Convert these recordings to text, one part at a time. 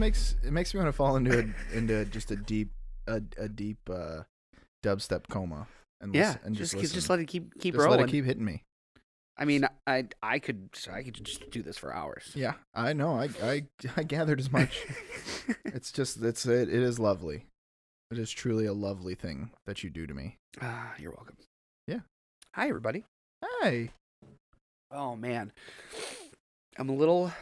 makes me want to fall into just a deep dubstep coma and just listen. Just let it keep Just rolling. let it keep hitting me. I mean, I could just do this for hours. Yeah, I know. I gathered as much. It is lovely. It is truly a lovely thing that you do to me. You're welcome. Yeah. Hi, everybody. Hey. Oh man, I'm a little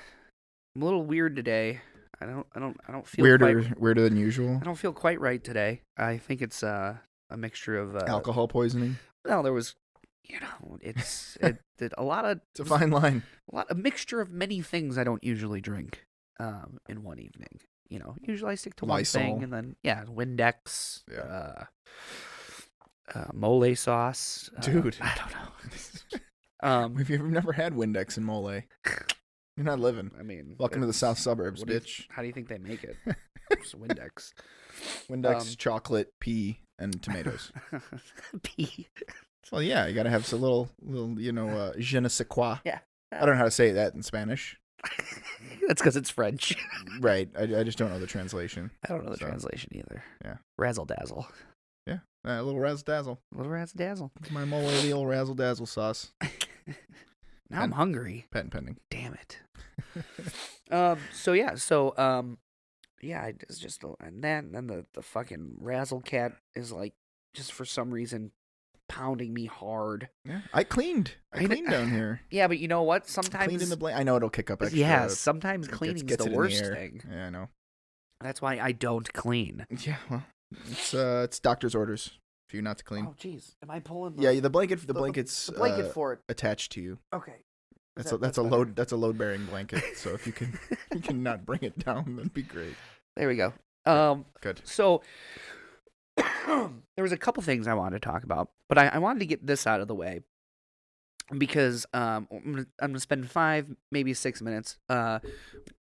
weird today. I don't feel weirder than usual. I don't feel quite right today. I think it's a mixture of alcohol poisoning. Well, there was, it's a lot of. It's a fine line. A mixture of many things I don't usually drink in one evening. Usually I stick to one Lysol. thing, and then Windex, mole sauce. Dude, I don't know. If you've never had Windex and mole, you're not living. I mean, welcome to the south suburbs, bitch. How do you think they make it? It's Windex. Windex, chocolate, pea, and tomatoes. Pea. Well, yeah, you gotta have a little, je ne sais quoi. Yeah. I don't know how to say that in Spanish. That's because it's French. Right. I just don't know the translation. I don't know the translation either. Yeah. Razzle Dazzle. Yeah. A little Razzle Dazzle. Razzle Dazzle. It's my mole, the old Razzle Dazzle sauce. Now I'm hungry. Patent pending. Damn it. I just and then the fucking Razzle cat is like just for some reason pounding me hard. Yeah, I cleaned down here. Yeah, but you know what? Sometimes cleaned in the blanket. I know it'll kick up extra. Yeah, sometimes cleaning is the worst thing. Yeah, I know. That's why I don't clean. Yeah, well, it's doctor's orders for you not to clean. Oh, jeez, am I pulling? The blanket's the blanket for it attached to you. Okay. That's a load bearing blanket. So if you can not bring it down, that'd be great. There we go. Good. So there was a couple things I wanted to talk about, but I wanted to get this out of the way because I'm gonna spend 5, maybe 6 minutes, and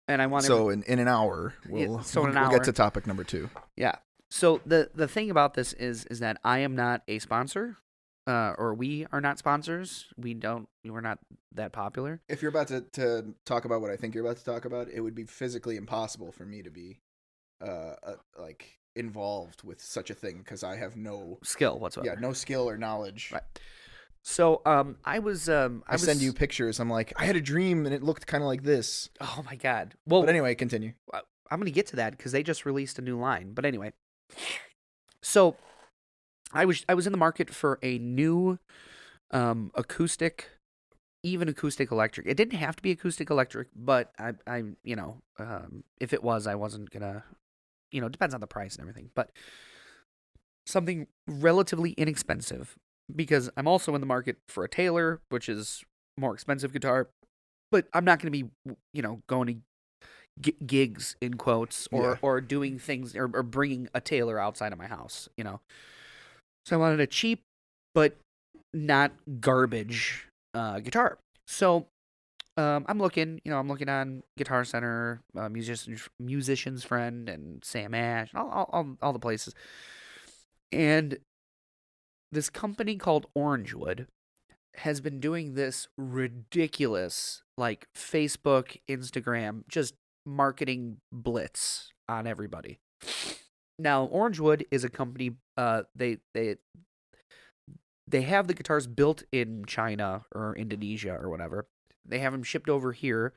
I want. So in an hour, we'll get to topic number 2. Yeah. So the thing about this is that I am not a sponsor, or we are not sponsors. We're not that popular. If you're about to talk about what I think you're about to talk about, it would be physically impossible for me to be, involved with such a thing because I have no skill whatsoever. Yeah, no skill or knowledge. Right. So I send you pictures. I'm like, I had a dream and it looked kind of like this. Oh my god. Well, but anyway, continue. I'm gonna get to that because they just released a new line. But anyway, so I was in the market for a new acoustic electric. It didn't have to be acoustic electric, but I if it was, I wasn't gonna. It depends on the price and everything, but something relatively inexpensive because I'm also in the market for a Taylor, which is more expensive guitar, but I'm not going to be, going to gigs in quotes or doing things or bringing a Taylor outside of my house, So I wanted a cheap, but not garbage guitar. So I'm looking on Guitar Center, Musician's Friend, and Sam Ash, all the places. And this company called Orangewood has been doing this ridiculous, like Facebook, Instagram, just marketing blitz on everybody. Now, Orangewood is a company. They have the guitars built in China or Indonesia or whatever. They have them shipped over here,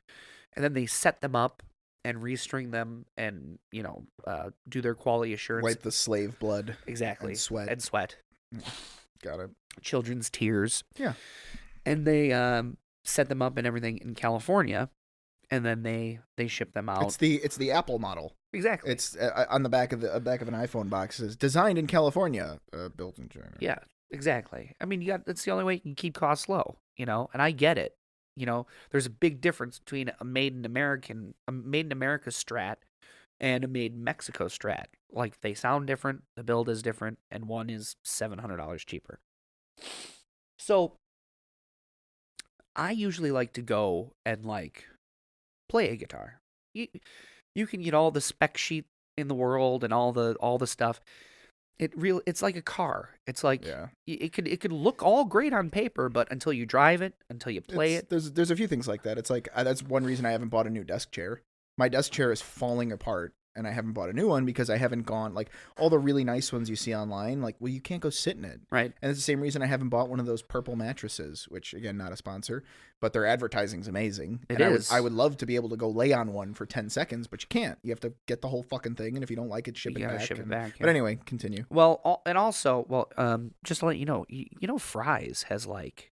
and then they set them up and restring them and, do their quality assurance. Wipe the slave blood. Exactly. And sweat. Got it. Children's tears. Yeah. And they set them up and everything in California, and then they ship them out. It's the Apple model. Exactly. It's on the back of an iPhone box. It says designed in California, built in China. Yeah, exactly. I mean, that's the only way you can keep costs low, and I get it. There's a big difference between a made in America Strat and a made in Mexico Strat. Like, they sound different, the build is different, and one is $700 cheaper. So I usually like to go and play a guitar. You can get all the spec sheet in the world and all the stuff. It's like a car. It's like it could look all great on paper, but until you drive it, until you play it, there's a few things like that. It's like that's one reason I haven't bought a new desk chair. my desk chair is falling apart. And I haven't bought a new one because I haven't gone, like, all the really nice ones you see online, like, well, you can't go sit in it. Right. And it's the same reason I haven't bought one of those purple mattresses, which, again, not a sponsor, but their advertising's amazing. It and is. I would love to be able to go lay on one for 10 seconds, but you can't. You have to get the whole fucking thing, and if you don't like it, ship You it gotta back. ship it back, But yeah. anyway, continue. Well, and also, just to let you know, Fry's has like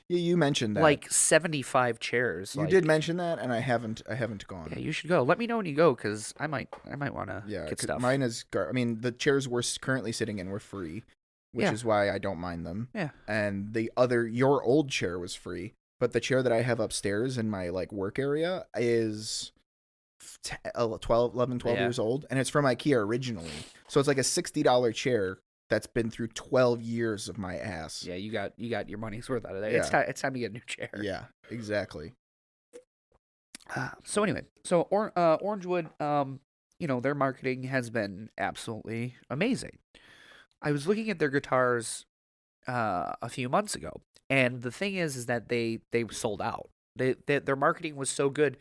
You mentioned that. 75 chairs. You did mention that, and I haven't gone. Yeah, you should go. Let me know when you go, because I might want to get stuff. Mine is. I mean, the chairs we're currently sitting in were free, which is why I don't mind them. Yeah. And your old chair was free, but the chair that I have upstairs in my like work area is 12 years old, and it's from IKEA originally. So it's like a $60 chair that's been through 12 years of my ass. Yeah, you got your money's worth out of there. Yeah. It's time to get a new chair. Yeah, exactly. So anyway, Orangewood, their marketing has been absolutely amazing. I was looking at their guitars a few months ago, and the thing is that they sold out. Their marketing was so good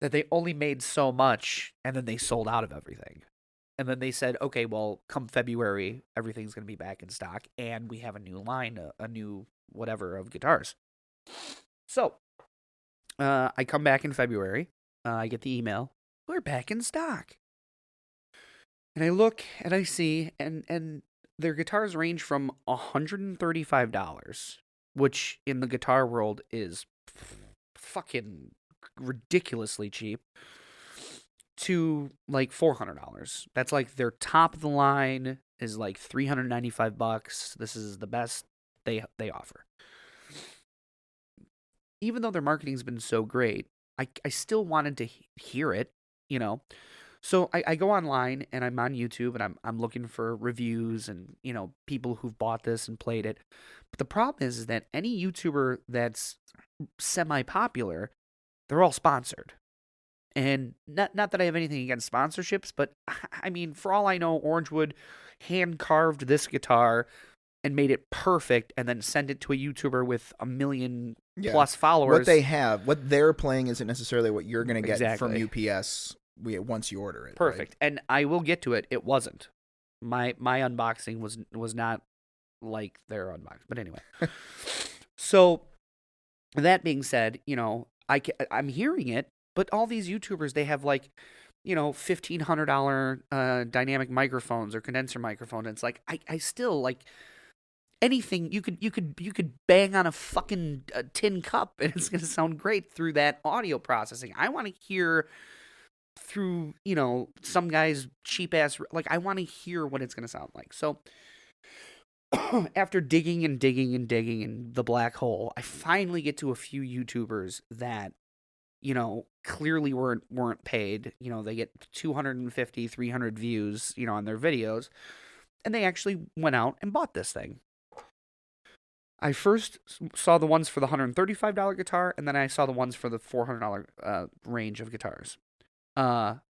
that they only made so much, and then they sold out of everything. And then they said, okay, well, come February, everything's going to be back in stock, and we have a new line, a new whatever of guitars. So, I come back in February. I get the email, we're back in stock. And I look, and I see, and their guitars range from $135, which in the guitar world is fucking ridiculously cheap, to like $400. That's like their top of the line is like $395. This is the best they offer. Even though their marketing's been so great, I still wanted to hear it, So I go online and I'm on YouTube and I'm looking for reviews and people who've bought this and played it. But the problem is that any YouTuber that's semi-popular, they're all sponsored. And not that I have anything against sponsorships, but I mean, for all I know, Orangewood hand-carved this guitar and made it perfect and then sent it to a YouTuber with 1 million plus followers. What they're playing isn't necessarily what you're going to get from Exactly. UPS once you order it. Perfect. Right? And I will get to it. It wasn't. My unboxing was not like their unboxing. But anyway. So, that being said, I'm hearing it. But all these YouTubers, they have like, $1,500 dynamic microphones or condenser microphones. And it's like I still like anything you could bang on a fucking tin cup and it's gonna sound great through that audio processing. I want to hear through some guy's cheap ass, like I want to hear what it's gonna sound like. So after digging and digging and digging in the black hole, I finally get to a few YouTubers that clearly weren't paid. They get 250, 300 views, on their videos, and they actually went out and bought this thing. I first saw the ones for the $135 guitar, and then I saw the ones for the $400 range of guitars. The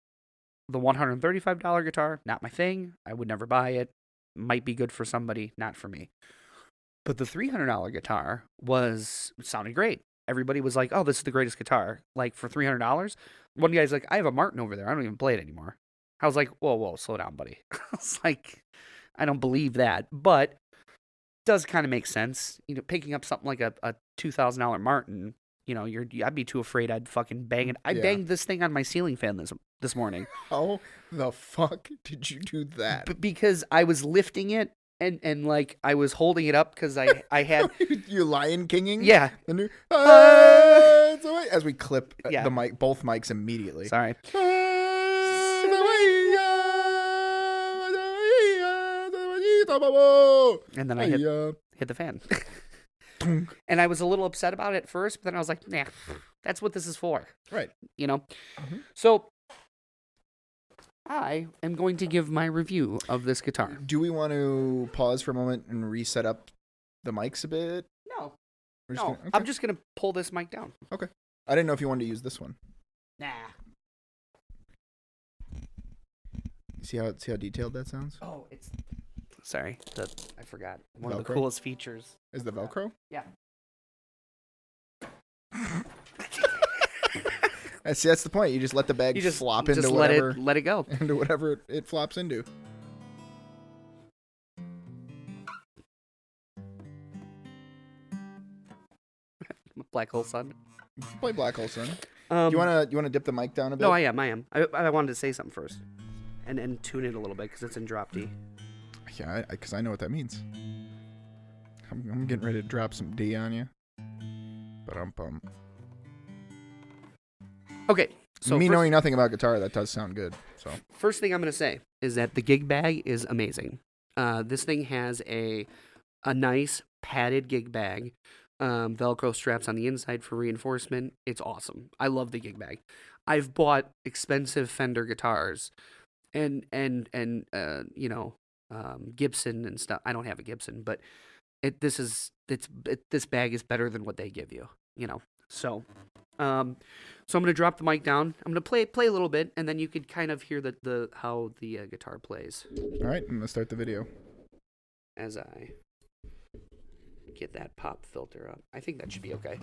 $135 guitar, not my thing. I would never buy it. Might be good for somebody, not for me. But the $300 guitar sounded great. Everybody was like, oh, this is the greatest guitar. Like, for $300? One guy's like, I have a Martin over there. I don't even play it anymore. I was like, whoa, slow down, buddy. I was like, I don't believe that. But it does kind of make sense. Picking up something like a $2,000 Martin, I'd be too afraid I'd fucking bang it. I banged this thing on my ceiling fan this morning. How the fuck did you do that? Because I was lifting it. And like I was holding it up because I had you Lion Kinging, yeah. As we clip the mic, both mics immediately. Sorry. And then I hit the fan. And I was a little upset about it at first, but then I was like, nah, that's what this is for, right? Mm-hmm. So. I am going to give my review of this guitar. Do we want to pause for a moment and reset up the mics a bit? No. Okay. I'm just going to pull this mic down. Okay. I didn't know if you wanted to use this one. Nah. See how detailed that sounds? Oh, it's... Sorry. I forgot. One Velcro? of the coolest features. Is the Velcro? Yeah. That's the point. You just let the bag flop into just whatever. let it go. Into whatever it flops into. Black Hole Sun. Play Black Hole Sun. You wanna dip the mic down a bit? No, I am. I wanted to say something first, and tune it a little bit because it's in drop D. Yeah, because I know what that means. I'm getting ready to drop some D on you. Okay, so knowing nothing about guitar, that does sound good. So first thing I'm gonna say is that the gig bag is amazing. This thing has a nice padded gig bag, Velcro straps on the inside for reinforcement. It's awesome. I love the gig bag. I've bought expensive Fender guitars, and Gibson and stuff. I don't have a Gibson, but this bag is better than what they give you. So I'm gonna drop the mic down. I'm gonna play a little bit, and then you could kind of hear how the guitar plays. All right, I'm gonna start the video As I get that pop filter up, I think that should be okay.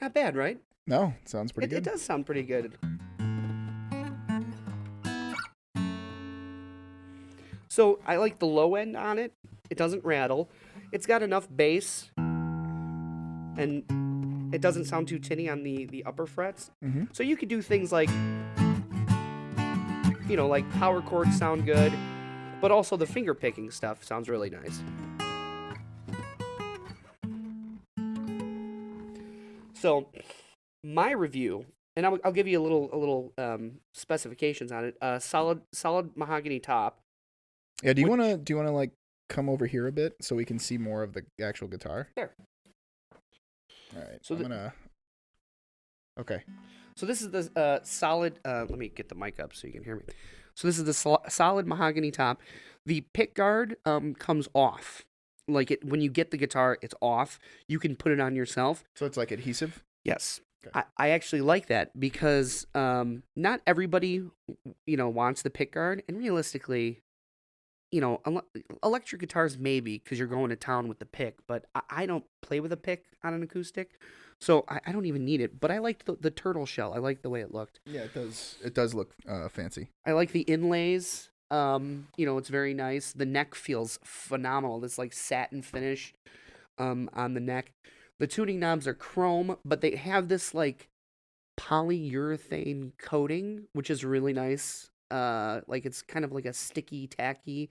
Not bad, right? No, sounds pretty good. It does sound pretty good. So I like the low end on it. It doesn't rattle. It's got enough bass, and it doesn't sound too tinny on the upper frets. Mm-hmm. So you could do things like, like power chords sound good, but also the finger picking stuff sounds really nice. So, my review, and I'll give you a little specifications on it. Solid mahogany top. Yeah. Do you wanna like come over here a bit so we can see more of the actual guitar? There. All right. So okay. So this is the solid. Let me get the mic up so you can hear me. So this is the solid mahogany top. The pick guard comes off. Like when you get the guitar, it's off. You can put it on yourself. So it's like adhesive? Yes. Okay. I actually like that because not everybody, wants the pick guard. And realistically, electric guitars maybe because you're going to town with the pick. But I don't play with a pick on an acoustic. So I don't even need it. But I liked the turtle shell. I like the way it looked. Yeah, it does. It does look fancy. I like the inlays. It's very nice. The neck feels phenomenal. This like satin finish on the neck. The tuning knobs are chrome, but they have this like polyurethane coating, which is really nice. Like it's kind of like a sticky, tacky,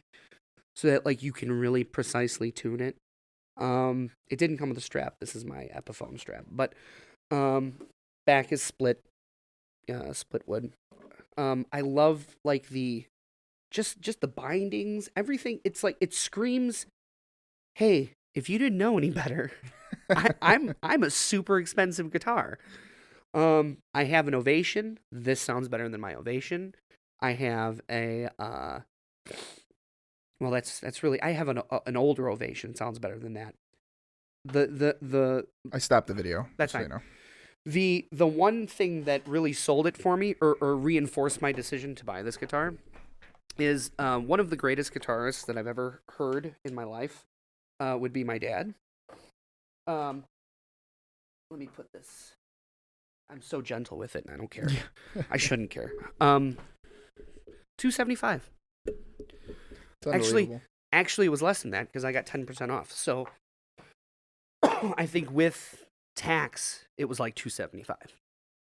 so that like you can really precisely tune it. It didn't come with a strap. This is my Epiphone strap, but back is split wood. I love like the just the bindings, everything. It's like it screams, "Hey, if you didn't know any better, I'm a super expensive guitar." I have an Ovation. This sounds better than my Ovation. I have a well, that's really. I have an older Ovation. It sounds better than that. The I stopped the video. That's fine. The one thing that really sold it for me or reinforced my decision to buy this guitar is one of the greatest guitarists that I've ever heard in my life would be my dad. Let me put this. I'm so gentle with it, and I don't care. I shouldn't care. $275. Actually, it was less than that because I got 10% off. So I think with tax, it was like $275.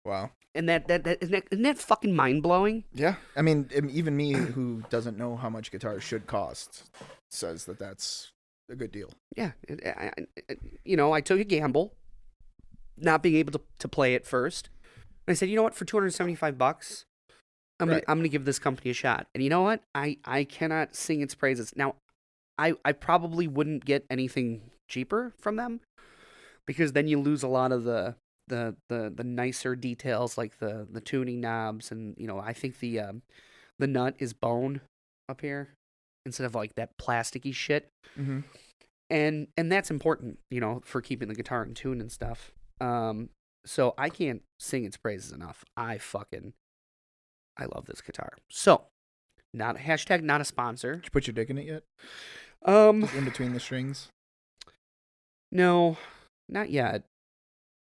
Wow. And isn't that fucking mind blowing? Yeah. I mean, even me, who doesn't know how much guitars should cost, says that that's a good deal. Yeah. I took a gamble, not being able to play it first. And I said, you know what? For $275, I'm gonna give this company a shot. And you know what? I cannot sing its praises. Now, I probably wouldn't get anything cheaper from them, because then you lose a lot of the nicer details, like the tuning knobs, and I think the nut is bone up here instead of like that plasticky shit. Mm-hmm. And that's important, for keeping the guitar in tune and stuff. So I can't sing its praises enough. I love this guitar. So, not a sponsor. Did you put your dick in it yet? Just in between the strings? No, not yet.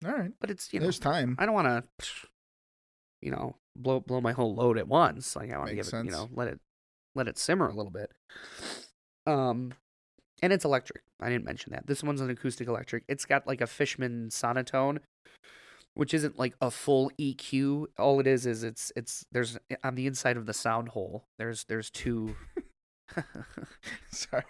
All right. But it's, there's time. I don't want to, blow my whole load at once. Like, I want to give sense. it, let it simmer a little bit. And it's electric. I didn't mention that. This one's an acoustic electric. It's got like a Fishman sonotone, which isn't like a full EQ. All it is it's there's on the inside of the sound hole. There's two. Sorry.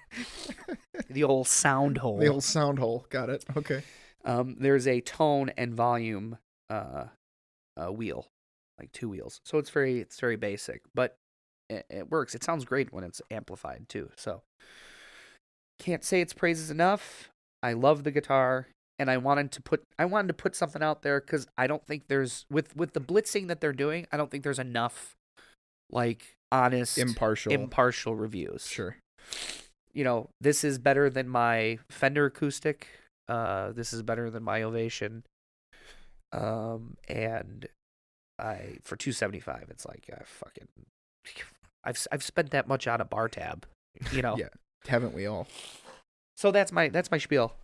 The old sound hole. The old sound hole. Got it. Okay. There's a tone and volume wheel, like two wheels. So it's very basic, but it works. It sounds great when it's amplified too. So can't say its praises enough. I love the guitar, and I wanted to put something out there, because I don't think there's with the blitzing that they're doing. I don't think there's enough like honest, impartial reviews. Sure. This is better than my Fender acoustic. This is better than my Ovation. And for $275, it's like I've spent that much on a bar tab. Yeah, haven't we all? So that's my spiel.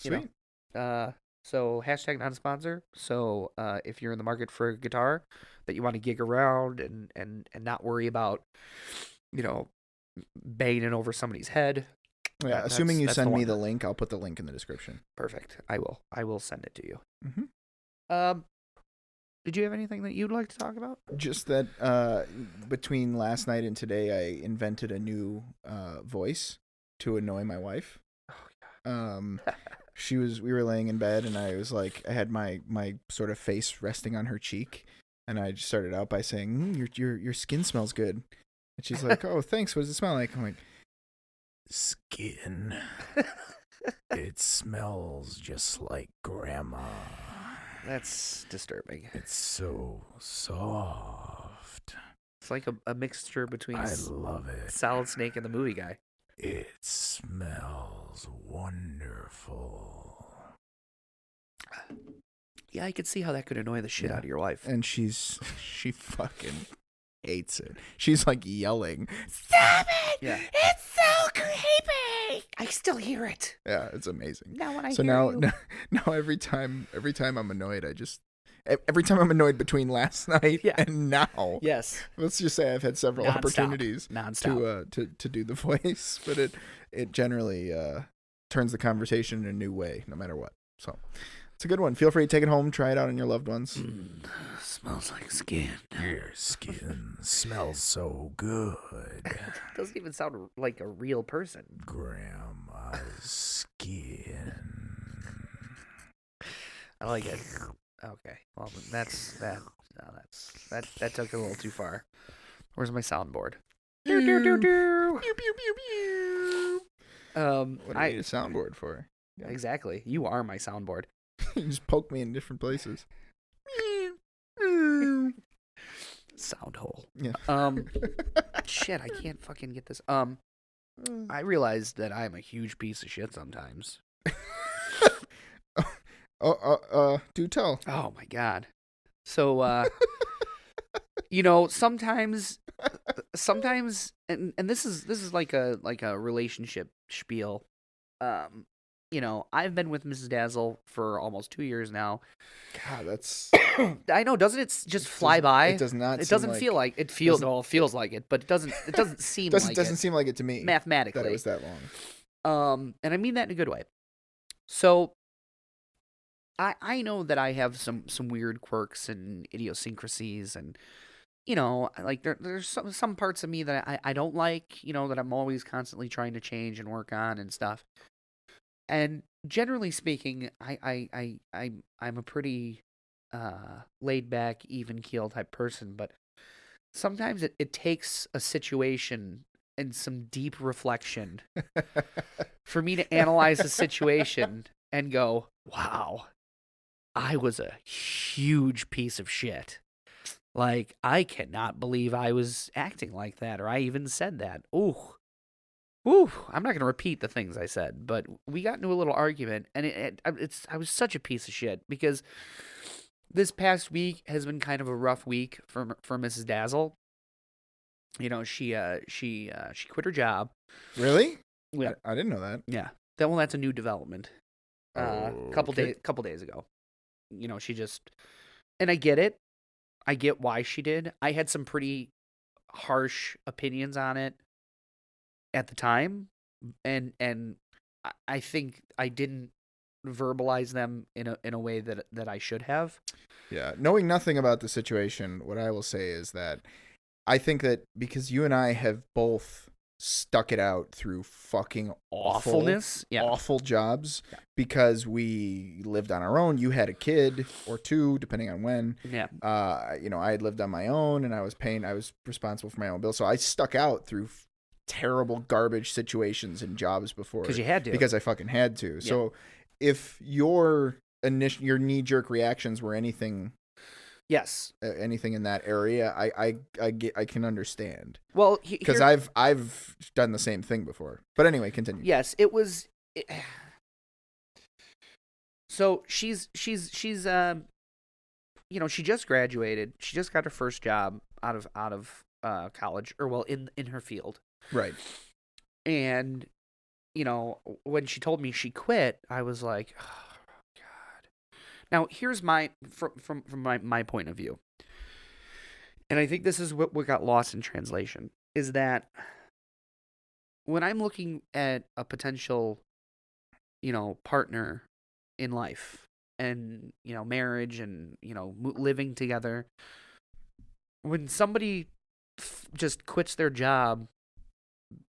Sweet. So hashtag not a sponsor. So if you're in the market for a guitar that you want to gig around and not worry about, banging over somebody's head. Yeah, assuming you send me the link, I'll put the link in the description. Perfect. I will send it to you. Mm-hmm. Did you have anything that you'd like to talk about? Just that between last night and today, I invented a new voice to annoy my wife. Oh, yeah. We were laying in bed, and I was like, I had my sort of face resting on her cheek, and I just started out by saying, your skin smells good. And she's like, oh, thanks. What does it smell like? I'm like, skin. It smells just like grandma. That's disturbing. It's so soft. It's like a mixture between I love it. Solid Snake and the Movie Guy. It smells wonderful. Yeah, I could see how that could annoy the shit out of your wife. And she fucking hates it. She's like yelling, "Stop it! Yeah. It's so creepy!" I still hear it. Yeah, it's amazing. Now when I now every time I'm annoyed, every time I'm annoyed between last night and now. Yes. Let's just say I've had several opportunities to do the voice, but it generally turns the conversation in a new way, no matter what. So it's a good one. Feel free to take it home, try it on your loved ones. Smells like skin. Your skin smells so good. Doesn't even sound like a real person. Grandma's skin. I like it. Okay, well that took it a little too far. Where's my soundboard? Pew, pew, pew, pew. What do you need a soundboard for? Yeah. Exactly. You are my soundboard. You just poke me in different places. Sound hole. Yeah. Shit, I can't fucking get this. I realized that I'm a huge piece of shit sometimes. Do tell. Oh my god. So sometimes and this is like a relationship spiel. I've been with Mrs. Dazzle for almost 2 years now. God, that's I know, doesn't it just fly by? It does not. It doesn't feel like it feels. Well, it feels like it, but it doesn't seem like it. Doesn't seem like it to me. Mathematically, that it was that long. And I mean that in a good way. So I know that I have some weird quirks and idiosyncrasies, and you know, like there's some parts of me that I don't like, you know, that I'm always constantly trying to change and work on and stuff. And generally speaking, I'm a pretty laid back, even keel type person, but sometimes it takes a situation and some deep reflection for me to analyze a situation and go, wow, I was a huge piece of shit. Like, I cannot believe I was acting like that, or I even said that. Ooh. Ooh, I'm not going to repeat the things I said, but we got into a little argument, and I was such a piece of shit because this past week has been kind of a rough week for Mrs. Dazzle. You know, she quit her job. Really? Yeah, I didn't know that. yeah. That's a new development. Couple days ago. You know, she just, and I get it. I get why she did. I had some pretty harsh opinions on it at the time, and I think I didn't verbalize them in a way that I should have. Yeah, knowing nothing about the situation, what I will say is that I think that because you and I have both stuck it out through fucking Awfulness, yeah. awful jobs, because we lived on our own. You had a kid or two, depending on when. Yeah. You know, I had lived on my own, and I was responsible for my own bills. So I stuck out through terrible garbage situations and jobs before. Because you had to. Because I fucking had to. Yeah. So if your knee-jerk reactions were anything... Yes. Anything in that area, I can understand. Well, because I've done the same thing before. But anyway, continue. Yes, it was. So she's you know, she just graduated. She just got her first job out of college, or well, in her field. Right. And you know, when she told me she quit, I was like, now, here's from my point of view, and I think this is what got lost in translation, is that when I'm looking at a potential, you know, partner in life and, you know, marriage and, you know, living together, when somebody just quits their job,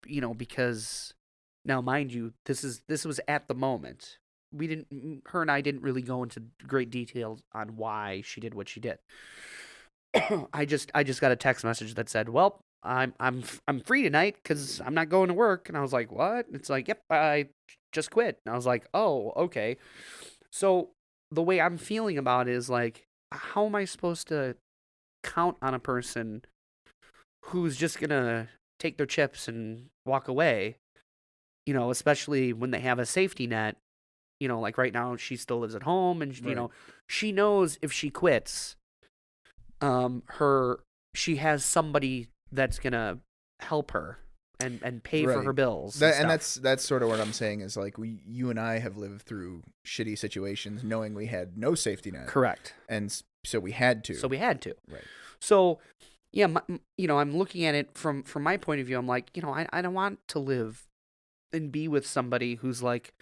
you know, because, now, mind you, this was at the moment. Her and I didn't really go into great details on why she did what she did. I just got a text message that said, "Well, I'm free tonight because I'm not going to work." And I was like, "What?" And it's like, "Yep, I just quit." And I was like, "Oh, okay." So the way I'm feeling about it is like, how am I supposed to count on a person who's just gonna take their chips and walk away? You know, especially when they have a safety net. You know, like right now, she still lives at home, and you know, she knows if she quits, she has somebody that's gonna help her and pay for her bills. And that's sort of what I'm saying is like you and I have lived through shitty situations, knowing we had no safety net. Correct. And so we had to. Right. So, yeah, you know, I'm looking at it from my point of view. I'm like, you know, I don't want to live and be with somebody who's like,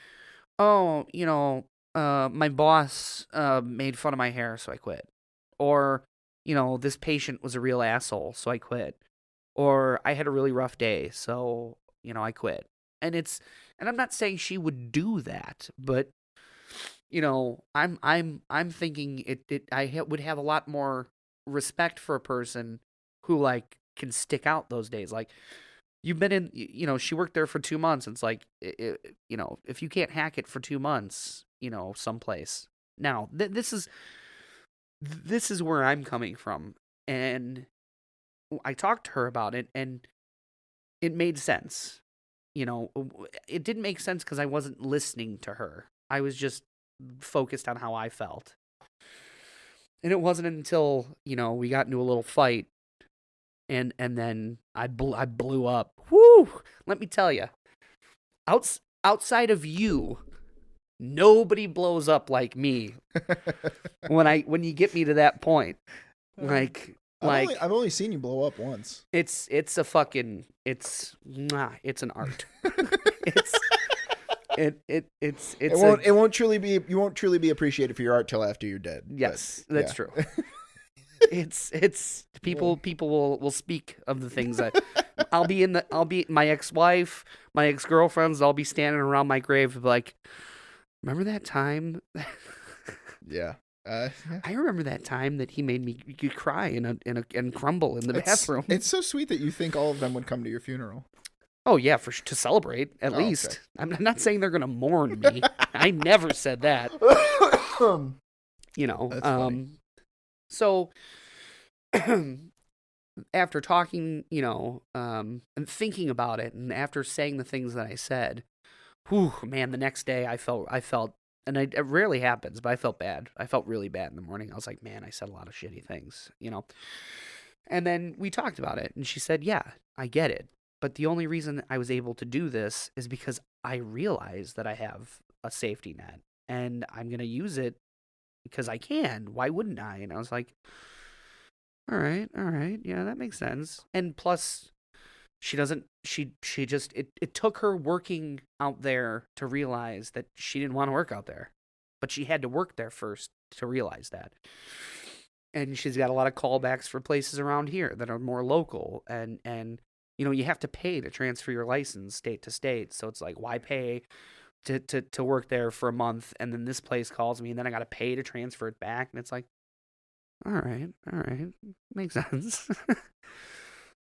oh, you know, my boss made fun of my hair, so I quit. Or, you know, this patient was a real asshole, so I quit. Or I had a really rough day, so, you know, I quit. And I'm not saying she would do that, but, you know, I'm thinking I would have a lot more respect for a person who, like, can stick out those days. Like, you've been in, you know, she worked there for 2 months. And it's like, you know, if you can't hack it for 2 months, you know, someplace. Now, this is where I'm coming from. And I talked to her about it, and it made sense. You know, it didn't make sense because I wasn't listening to her. I was just focused on how I felt. And it wasn't until, you know, we got into a little fight, and then I blew up. Whoo! Let me tell you, outside of you, nobody blows up like me. when you get me to that point, I've only seen you blow up once. It's an art. It won't truly be, you won't truly be appreciated for your art till after you're dead. Yes, but, that's true. It's people will speak of the things that I'll be my ex-wife, my ex-girlfriends, I'll be standing around my grave like, remember that time? Yeah. Yeah. I remember that time that he made me cry and crumble in the bathroom. It's so sweet that you think all of them would come to your funeral. Oh yeah, to celebrate at least. Okay. I'm not saying they're gonna mourn me. I never said that. You know. That's funny. So after talking, you know, and thinking about it, and after saying the things that I said, whew, man, the next day I felt, and it rarely happens, but I felt bad. I felt really bad in the morning. I was like, man, I said a lot of shitty things, you know. And then we talked about it, and she said, yeah, I get it. But the only reason I was able to do this is because I realized that I have a safety net, and I'm going to use it because I can. Why wouldn't I? And I was like, all right. Yeah, that makes sense. And plus, she just, it took her working out there to realize that she didn't want to work out there. But she had to work there first to realize that. And she's got a lot of callbacks for places around here that are more local. And you know, you have to pay to transfer your license state to state. So it's like, why pay to work there for a month, and then this place calls me, and then I got to pay to transfer it back? And it's like, all right, makes sense.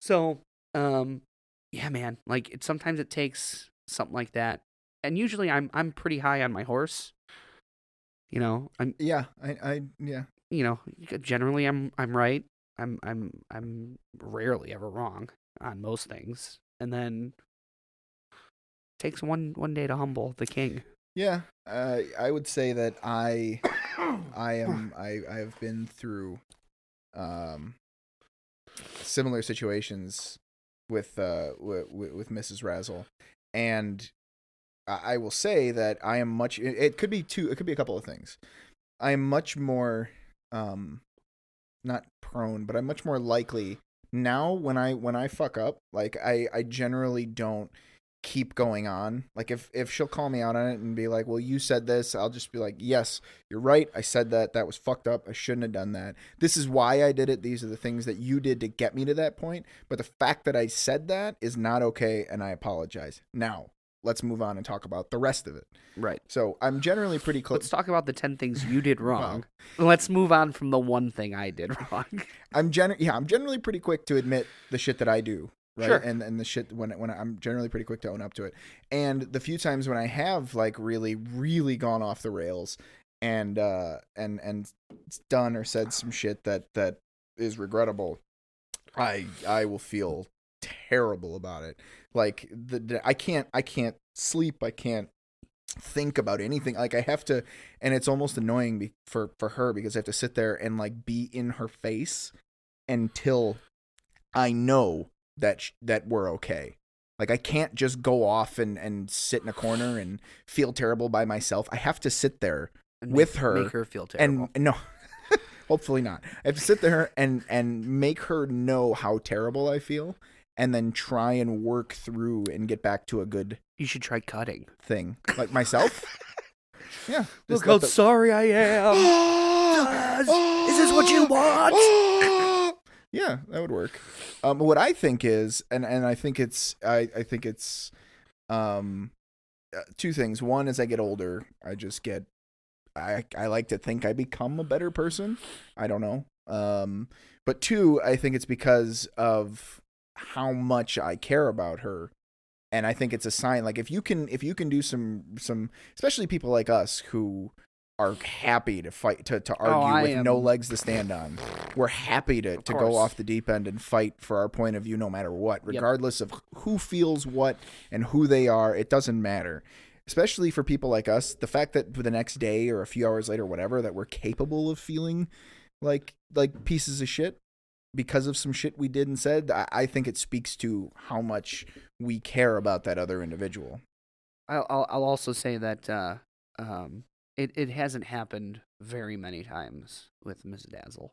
So, yeah, man, like sometimes it takes something like that, and usually I'm pretty high on my horse. You know, yeah. You know, generally I'm right. I'm rarely ever wrong on most things, and then it takes one day to humble the king. Yeah, I would say that I have been through similar situations with Mrs. Razzle, and I will say that I am much. It could be a couple of things. I am much more not prone, but I'm much more likely now when I fuck up. Like I generally don't keep going on. Like if she'll call me out on it and be like, well, you said this, I'll just be like, yes, you're right, I said that was fucked up, I shouldn't have done that, this is why I did it, these are the things that you did to get me to that point, but the fact that I said that is not okay, and I apologize. Now let's move on and talk about the rest of it. Right. So I'm generally pretty close. Let's talk about the 10 things you did wrong. Well, let's move on from the one thing I did wrong. I'm generally pretty quick to admit the shit that I do. Right. Sure. And the shit when I'm generally pretty quick to own up to it. And the few times when I have like really, really gone off the rails and done or said some shit that is regrettable, I will feel terrible about it. Like I can't sleep. I can't think about anything. Like I have to, and it's almost annoying for her because I have to sit there and like be in her face until I know that we're okay. Like I can't just go off and sit in a corner and feel terrible by myself. I have to sit there and with her, make her feel terrible. And no, hopefully not. I have to sit there and make her know how terrible I feel, and then try and work through and get back to a good. You should try cutting thing like myself. Yeah. Look how sorry I am. Is this what you want? Yeah, that would work. What I think is, and I think it's two things. One, as I get older, I just get, I like to think I become a better person. I don't know. But two, I think it's because of how much I care about her. And I think it's a sign, like if you can do some, especially people like us who are happy to fight, to argue with no legs to stand on. We're happy to go off the deep end and fight for our point of view no matter what, regardless of who feels what and who they are. It doesn't matter. Especially for people like us, the fact that the next day or a few hours later, whatever, that we're capable of feeling like pieces of shit because of some shit we did and said, I think it speaks to how much we care about that other individual. I'll also say that it hasn't happened very many times with Ms. Dazzle.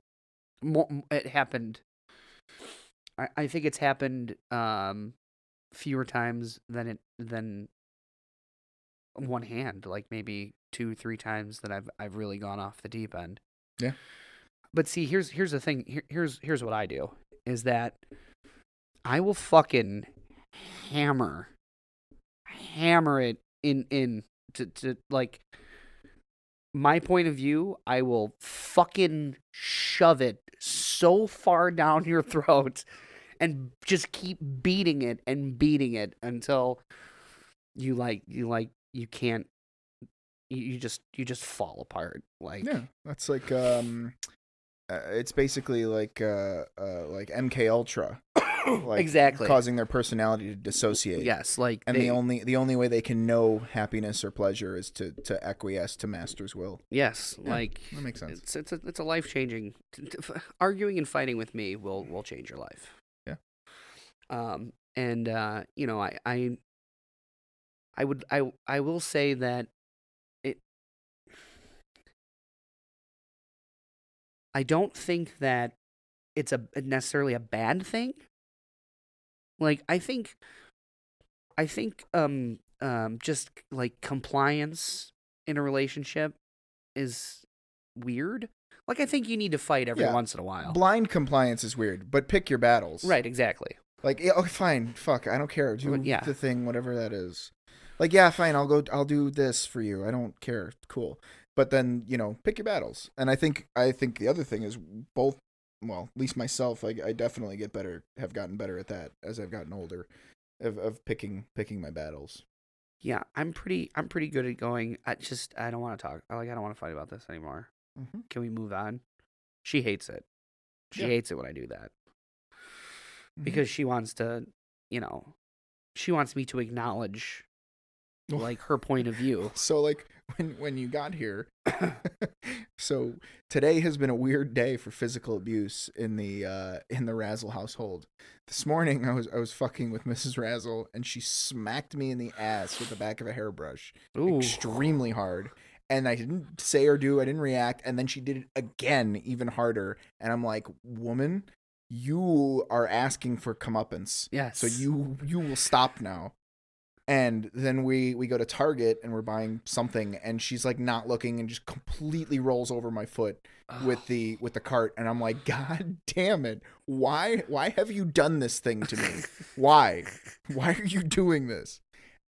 It happened. I think it's happened fewer times than one hand, like maybe 2-3 times that I've really gone off the deep end. Yeah. But see, here's the thing. Here's what I do is that I will fucking hammer it in to like my point of view. I will fucking shove it so far down your throat and just keep beating it until you can't, you just fall apart. Like, Yeah, that's like it's basically like MK Ultra, like exactly, causing their personality to dissociate. yes, like, and the only way they can know happiness or pleasure is to acquiesce to master's will. yes, Yeah, like, that makes sense. It's a life changing. Arguing and fighting with me will change your life. Yeah. And you know, I will say that I don't think that it's necessarily a bad thing. Like, I think just like compliance in a relationship is weird. Like, I think you need to fight every once in a while. Blind compliance is weird, but pick your battles. Right, exactly. Like, yeah, okay, fine, fuck, I don't care. Do Yeah. the thing, whatever that is. Like, yeah, fine, I'll do this for you. I don't care. Cool. But then, you know, pick your battles. And I think the other thing is both, well, at least myself, I definitely have gotten better at that as I've gotten older, of picking my battles. Yeah, I'm pretty good at going, I don't want to talk. I don't want to fight about this anymore. Mm-hmm. Can we move on? She hates it. She hates it when I do that. Mm-hmm. Because she wants to, you know, she wants me to acknowledge like her point of view. So like when you got here, so today has been a weird day for physical abuse in the Razzle household. This morning I was fucking with Mrs. Razzle and she smacked me in the ass with the back of a hairbrush. Ooh. Extremely hard. And I didn't say or do, I didn't react, and then she did it again, even harder. And I'm like, woman, you are asking for comeuppance. Yes. So you will stop now. And then we go to Target and we're buying something, and she's like not looking and just completely rolls over my foot with the cart, and I'm like, God damn it. Why have you done this thing to me? Why are you doing this?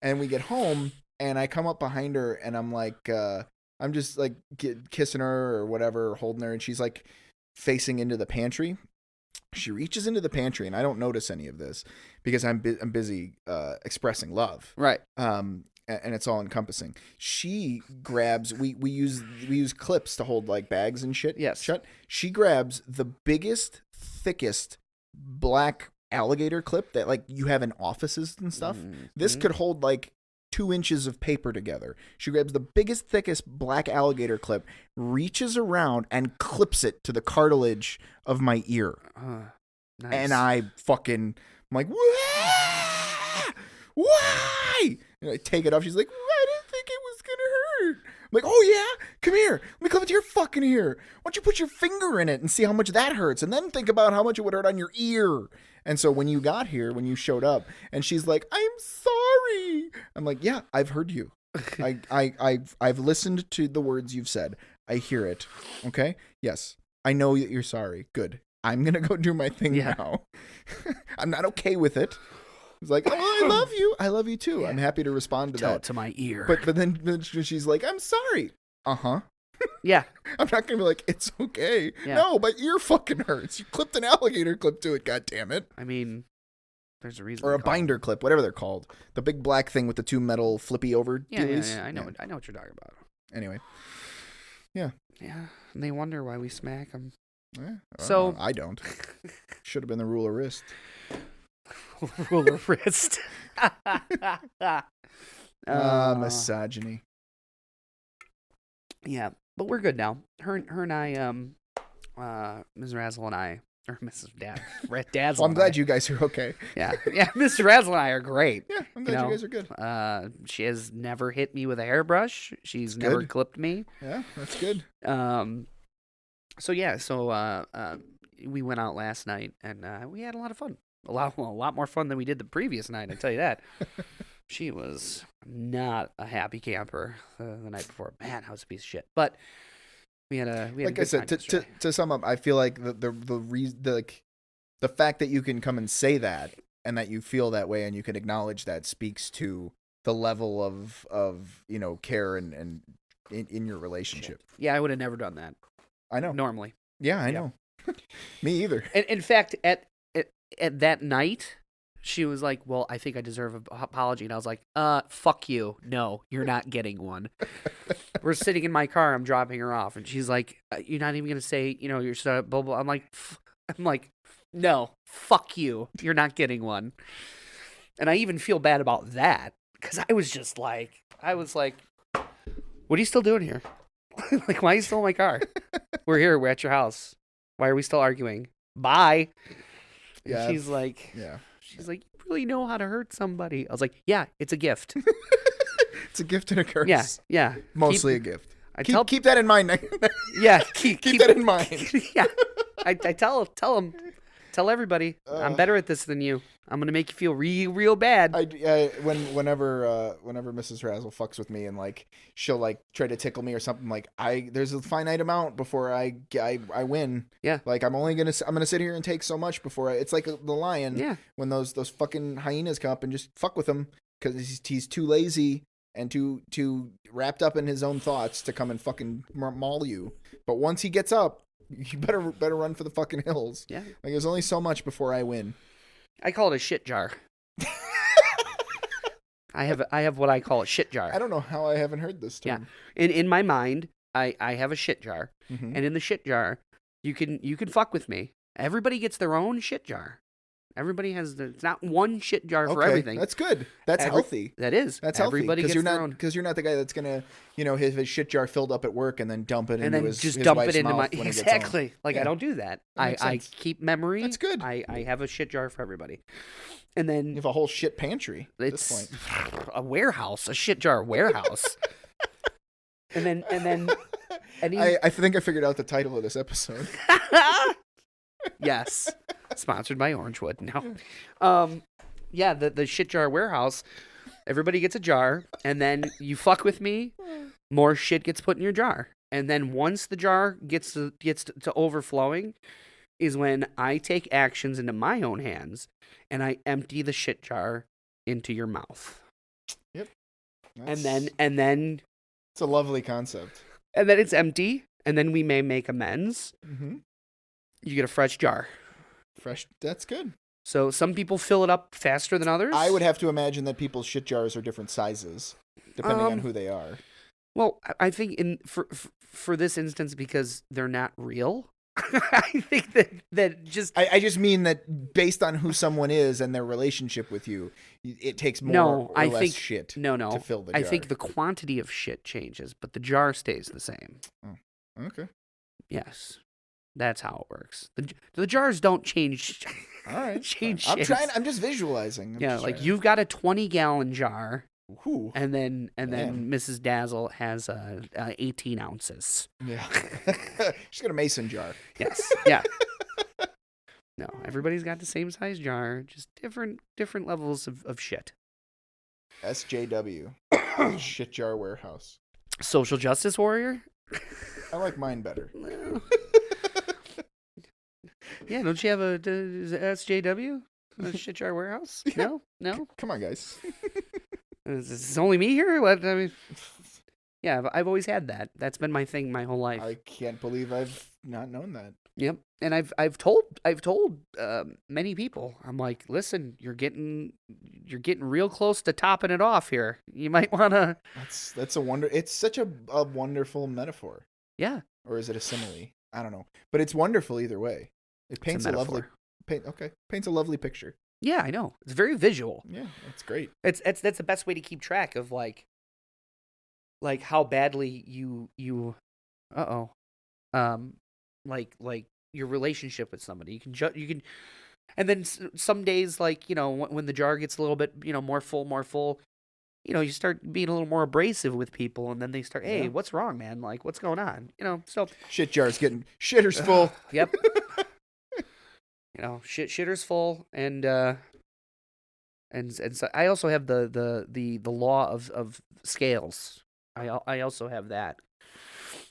And we get home and I come up behind her and I'm like I'm just like kissing her or whatever, holding her, and she's like facing into the pantry. She reaches into the pantry, and I don't notice any of this because I'm busy expressing love. Right. And it's all encompassing. She grabs. We use clips to hold like bags and shit. Yes. Shut. She grabs the biggest, thickest black alligator clip that like you have in offices and stuff. Mm-hmm. This could hold like 2 inches of paper together. She grabs the biggest, thickest black alligator clip, reaches around and clips it to the cartilage of my ear. Nice. And I'm like, why? And I take it off. She's like, I didn't think it was going to hurt. I'm like, oh yeah? Come here. Let me clip it to your fucking ear. Why don't you put your finger in it and see how much that hurts, and then think about how much it would hurt on your ear. And so when you got here, when you showed up, and she's like, I'm sorry. I'm like, yeah, I've heard you. I've listened to the words you've said. I hear it. Okay? Yes. I know that you're sorry. Good. I'm going to go do my thing now. I'm not okay with it. It's like, oh, I love you. I love you too. Yeah. I'm happy to respond to Tell that. it to my ear. But then she's like, I'm sorry. Uh-huh. Yeah. I'm not going to be like, it's okay. Yeah. No, my ear fucking hurts. You clipped an alligator clip to it, God damn it. I mean, there's a reason. Or a binder clip, whatever they're called. The big black thing with the 2 metal flippy over dealies. Yeah. I know what you're talking about. Anyway. Yeah. Yeah. And they wonder why we smack them. Yeah, so I don't. Should have been the ruler wrist. Ruler wrist. Misogyny. Yeah, but we're good now. Her and I, Ms. Razzle and I, or Mrs. Dazzle. Well, I'm glad you guys are okay. Yeah, Mr. Razzle and I are great. Yeah, I'm glad you guys are good. She has never hit me with a hairbrush. She's never clipped me. Yeah, that's good. So we went out last night and we had a lot of fun. A lot more fun than we did the previous night. I tell you that. She was not a happy camper the night before. Man, I was a piece of shit. But we had a like I said, to sum up, I feel like the fact that you can come and say that and that you feel that way and you can acknowledge that speaks to the level of care and in your relationship. Yeah, I would have never done that. I know. Normally. Yeah, I know. Me either. In fact, at that night, she was like, "Well, I think I deserve an apology," and I was like, fuck you. No, you're not getting one." We're sitting in my car. I'm dropping her off, and she's like, "You're not even gonna say, you're so blah blah." I'm like, no, fuck you. You're not getting one. And I even feel bad about that because I was like, "What are you still doing here? Like, why are you still in my car? We're here. We're at your house. Why are we still arguing? Bye." Yeah. She's like, yeah. She's like, "You really know how to hurt somebody." I was like, "Yeah, it's a gift." It's a gift and a curse. Yeah. Mostly a gift. I Keep that in mind. Yeah, keep that in mind. Yeah. I tell them, tell everybody, I'm better at this than you. I'm gonna make you feel real bad. Whenever Mrs. Razzle fucks with me and like she'll like try to tickle me or something, like there's a finite amount before I win. Yeah. Like I'm gonna sit here and take so much before it's like the lion. Yeah. When those fucking hyenas come up and just fuck with him because he's too lazy and too wrapped up in his own thoughts to come and fucking maul you. But once he gets up, you better run for the fucking hills. Yeah. Like there's only so much before I win. I call it a shit jar. I have what I call a shit jar. I don't know how I haven't heard this term. Yeah. In my mind, I have a shit jar. Mm-hmm. And in the shit jar, you can fuck with me. Everybody gets their own shit jar. Everybody has it's not one shit jar for everything. That's good. That's healthy. That is. That's Everybody healthy. gets their own. Because you're not the guy that's gonna, have his shit jar filled up at work and then dump it into his dump wife's it into mouth my when he gets exactly. home. Like Yeah. I don't do that. That I keep memory. That's good. I have a shit jar for everybody. And then You have a whole shit pantry at this it's point. a warehouse, a shit jar warehouse. and then I think I figured out the title of this episode. Yes. Sponsored by Orangewood. No. Yeah, the shit jar warehouse. Everybody gets a jar, and then you fuck with me, more shit gets put in your jar. And then once the jar gets to overflowing is when I take actions into my own hands and I empty the shit jar into your mouth. Yep. And then it's a lovely concept. And then it's empty, and then we may make amends. Mm-hmm. You get a fresh jar. That's good. So some people fill it up faster than others. I would have to imagine that people's shit jars are different sizes, depending on who they are. Well, I think for this instance, because they're not real, I think that just... I just mean that based on who someone is and their relationship with you, it takes more or less shit to fill the jar. I think the quantity of shit changes, but the jar stays the same. Oh, okay. Yes. That's how it works. The jars don't change. All right. Change. I'm just visualizing. You've got a 20-gallon jar. Ooh. And then Mrs. Dazzle has 18 ounces. Yeah. She's got a mason jar. Yes. Yeah. No, everybody's got the same size jar, just different levels of shit. SJW. Shit jar warehouse. Social justice warrior? I like mine better. Yeah, don't you have a SJW? A shit jar warehouse? Yeah. No? Come on, guys. Is this only me here? What? I mean, yeah, I've always had that. That's been my thing my whole life. I can't believe I've not known that. Yep, and I've told many people. I'm like, listen, you're getting real close to topping it off here. You might want to. That's a wonder. It's such a wonderful metaphor. Yeah. Or is it a simile? I don't know, but it's wonderful either way. It paints a lovely paints a lovely picture. Yeah, I know. It's very visual. Yeah, that's great. That's the best way to keep track of like how badly you like your relationship with somebody. You can and then some days, like, when the jar gets a little bit, more full, you start being a little more abrasive with people, and then they start, hey, what's wrong, man? Like, what's going on? So shit jar's getting shitter's full. Yep. Shitter's full, and And so I also have the law of scales. I also have that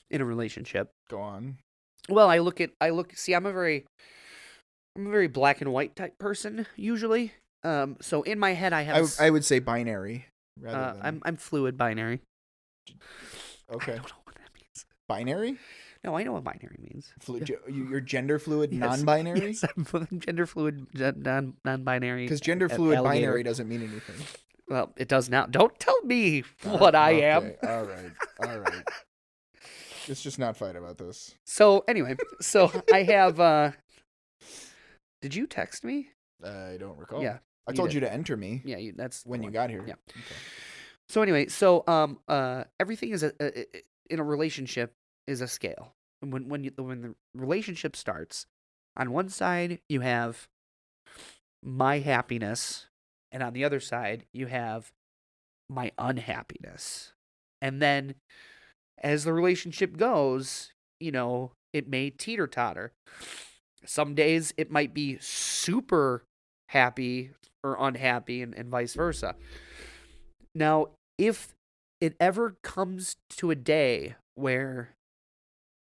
in a relationship. Go on. Well, see, I'm a very black and white type person usually. So in my head I have I would say binary rather than I'm fluid binary. Okay. I don't know what that means. Binary? No, I know what binary means. You're gender fluid, Yes. non-binary? Yes, I'm gender fluid, non-binary. Because gender fluid alligator. binary doesn't mean anything. Well, it does now. Don't tell me what I am. All right. Let's just not fight about this. So anyway, I have. Did you text me? I don't recall. Yeah, I told you to enter me. Yeah, that's when you got here. Yeah. Okay. So anyway, everything is in a relationship is a scale. And when the relationship starts, on one side you have my happiness, and on the other side you have my unhappiness. And then as the relationship goes, it may teeter-totter. Some days it might be super happy or unhappy and vice versa. Now, if it ever comes to a day where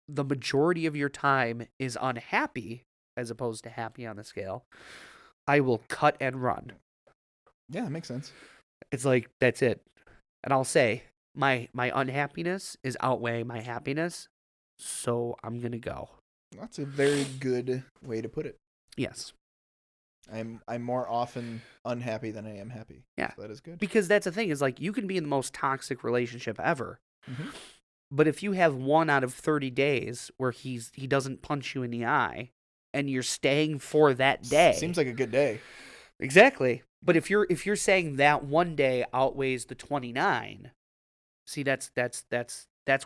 the majority of your time is unhappy as opposed to happy on the scale, I will cut and run. Yeah, that makes sense. It's like, that's it. And I'll say, my unhappiness is outweighing my happiness, so I'm going to go. That's a very good way to put it. Yes. I'm more often unhappy than I am happy. Yeah. So that is good. Because that's the thing, is like, you can be in the most toxic relationship ever. Mm-hmm. But if you have 1 out of 30 days where he doesn't punch you in the eye and you're staying for that day. Seems like a good day. Exactly. But if you're saying that one day outweighs the 29, see, that's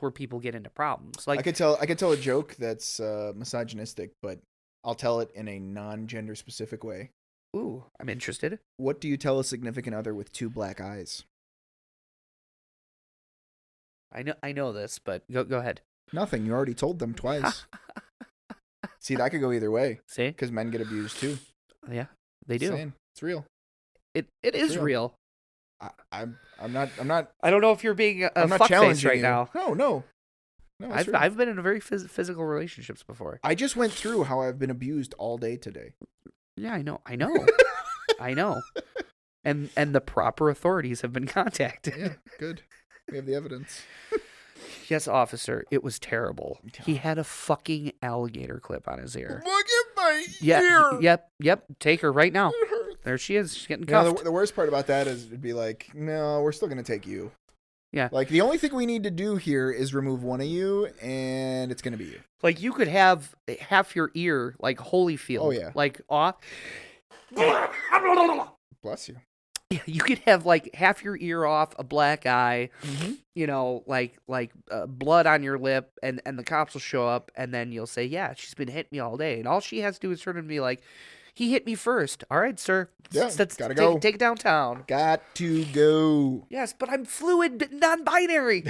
where people get into problems. Like, I could tell a joke that's misogynistic, but I'll tell it in a non-gender specific way. Ooh, I'm interested. What do you tell a significant other with 2 black eyes? I know this, but go ahead. Nothing. You already told them twice. See, that could go either way. See? Because men get abused too. Yeah, they do. Saying. It's real. It is real. I'm not. I don't know if you're being a I'm not fuckface challenging right you. now. No. I've been in a very physical relationships before. I just went through how I've been abused all day today. Yeah, I know. I know. And the proper authorities have been contacted. Yeah, good. We have the evidence. Yes, officer, it was terrible. He had a fucking alligator clip on his ear. Look at my ear. Yep. Take her right now. There she is. She's getting cuffed. The worst part about that is it'd be like, no, we're still going to take you. Yeah. Like, the only thing we need to do here is remove one of you, and it's going to be you. Like, you could have half your ear, like Holyfield. Oh, yeah. Like, off. Bless you. Yeah, you could have, like, half your ear off, a black eye, like blood on your lip, and the cops will show up, and then you'll say, yeah, she's been hitting me all day. And all she has to do is turn and be like, he hit me first. All right, sir. Yeah, gotta go. Take it downtown. Got to go. Yes, but I'm fluid, non-binary.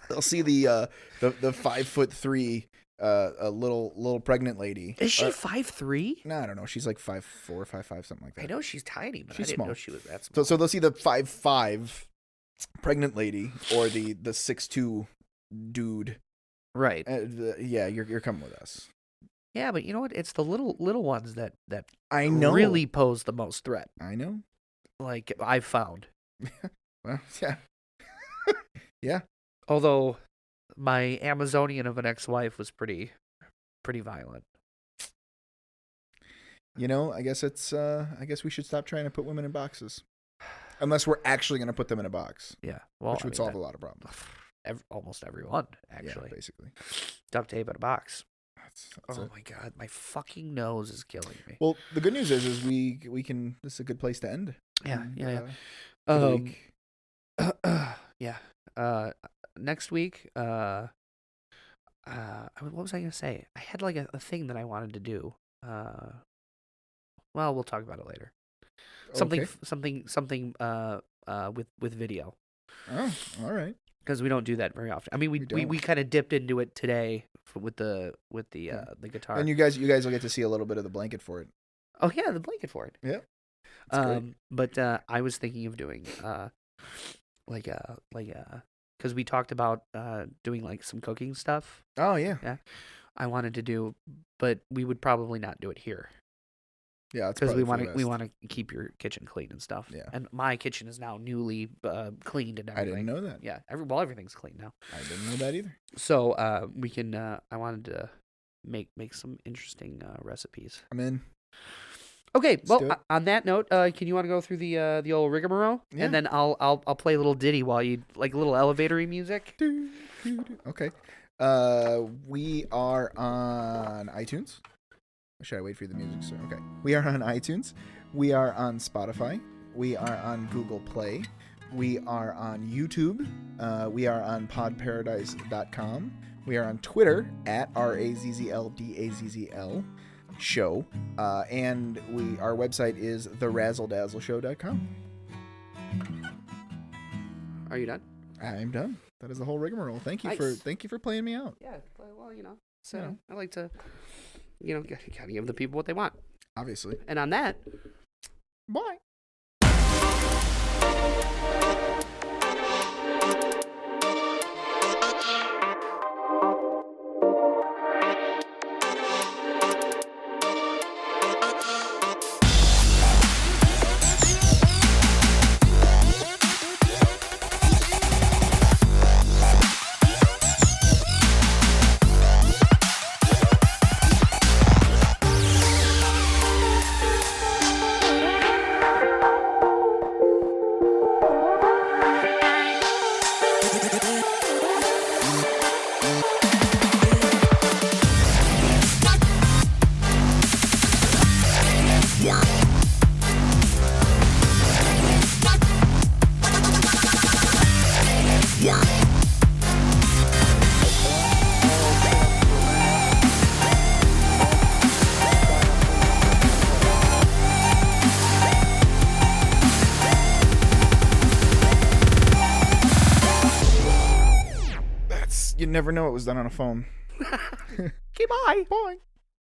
They'll see the 5'3" a little pregnant lady. Is she 5'3"? No, I don't know. She's like 5'4", 5'5", something like that. I know she's tiny, but she's I didn't small. know she was that small. So they'll see the 5'5" pregnant lady or the 6'2" dude. Right. Yeah, you're coming with us. Yeah, but you know what? It's the little ones that I know really pose the most threat. I know. Like, I've found. Well, yeah. Yeah. Although my Amazonian of an ex-wife was pretty violent. You know, I guess we should stop trying to put women in boxes. Unless we're actually going to put them in a box. Yeah. Well, which would solve a lot of problems. Almost everyone, actually. Yeah, basically. Duct tape in a box. That's oh it. my god, my fucking nose is killing me. Well, the good news is we can. This is a good place to end. Yeah. For the week. Yeah. Next week. What was I gonna say? I had like a thing that I wanted to do. Well, we'll talk about it later. Something. With video. Oh, all right. Because we don't do that very often. I mean, we kind of dipped into it today with the guitar. And you guys will get to see a little bit of the blanket for it. Oh yeah, the blanket for it. Yeah. But I was thinking of doing because we talked about doing like some cooking stuff. Oh yeah. Yeah. I wanted to do, but we would probably not do it here. Yeah, because we want to keep your kitchen clean and stuff. Yeah. And my kitchen is now newly cleaned and everything. I didn't know that. Yeah. Everything's clean now. I didn't know that either. So we can. I wanted to make some interesting recipes. I'm in. Okay. Well, on that note, can you want to go through the old rigmarole? Yeah. And then I'll play a little ditty while you like a little elevatory music. Okay. We are on iTunes. Should I wait for the music? So, okay. We are on iTunes. We are on Spotify. We are on Google Play. We are on YouTube. We are on podparadise.com. We are on Twitter at RAZZLDAZZL show. And our website is therazzledazzleshow.com. Are you done? I'm done. That is the whole rigmarole. Thank you for playing me out. Yeah. Well, so I like to, gotta give the people what they want. Obviously. And on that, bye. You never know it was done on a phone. Okay, bye. Bye.